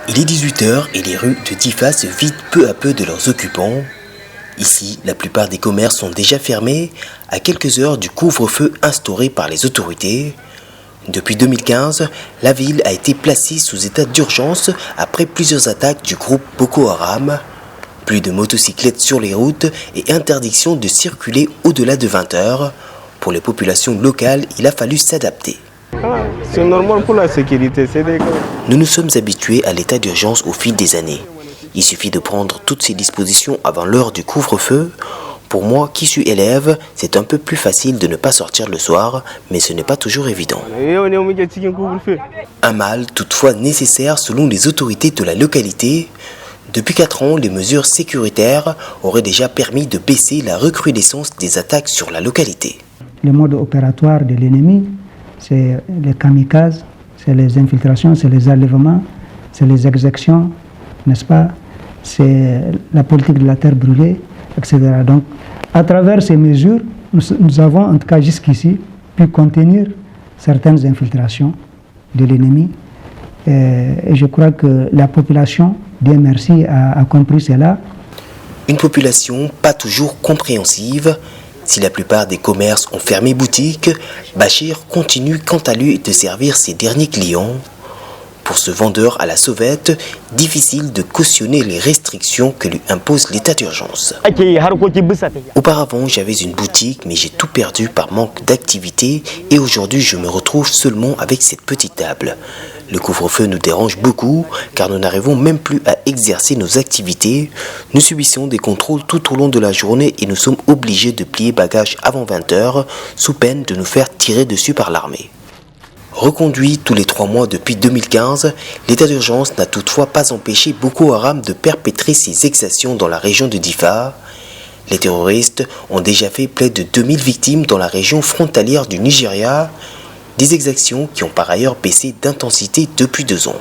Il est 18 h et les rues de Difa se vident peu à peu de leurs occupants. Ici, la plupart des commerces sont déjà fermés à quelques heures du couvre-feu instauré par les autorités. Depuis 2015, la ville a été placée sous état d'urgence après plusieurs attaques du groupe Boko Haram. Plus de motocyclettes sur les routes et interdiction de circuler au-delà de 20 h. Pour les populations locales, il a fallu s'adapter. C'est normal pour la sécurité. Nous nous sommes habitués à l'état d'urgence au fil des années. Il suffit de prendre toutes ces dispositions avant l'heure du couvre-feu. Pour moi, qui suis élève, c'est un peu plus facile de ne pas sortir le soir, mais ce n'est pas toujours évident. Un mal toutefois nécessaire selon les autorités de la localité. Depuis 4 ans, les mesures sécuritaires auraient déjà permis de baisser la recrudescence des attaques sur la localité. Le mode opératoire de l'ennemi, c'est les kamikazes, c'est les infiltrations, c'est les enlèvements, c'est les exactions, n'est-ce pas? C'est la politique de la terre brûlée, etc. Donc, à travers ces mesures, nous avons, en tout cas jusqu'ici, pu contenir certaines infiltrations de l'ennemi. Et je crois que la population, Dieu merci, a compris cela. Une population pas toujours compréhensive. Si la plupart des commerces ont fermé boutique, Bachir continue quant à lui de servir ses derniers clients. Pour ce vendeur à la sauvette, difficile de cautionner les restrictions que lui impose l'état d'urgence. Auparavant, j'avais une boutique, mais j'ai tout perdu par manque d'activité et aujourd'hui, je me retrouve seulement avec cette petite table. Le couvre-feu nous dérange beaucoup car nous n'arrivons même plus à exercer nos activités. Nous subissons des contrôles tout au long de la journée et nous sommes obligés de plier bagages avant 20 h sous peine de nous faire tirer dessus par l'armée. Reconduit tous les 3 mois depuis 2015, l'état d'urgence n'a toutefois pas empêché Boko Haram de perpétrer ses exactions dans la région de Difa. Les terroristes ont déjà fait près de 2000 victimes dans la région frontalière du Nigeria, des exactions qui ont par ailleurs baissé d'intensité depuis 2 ans.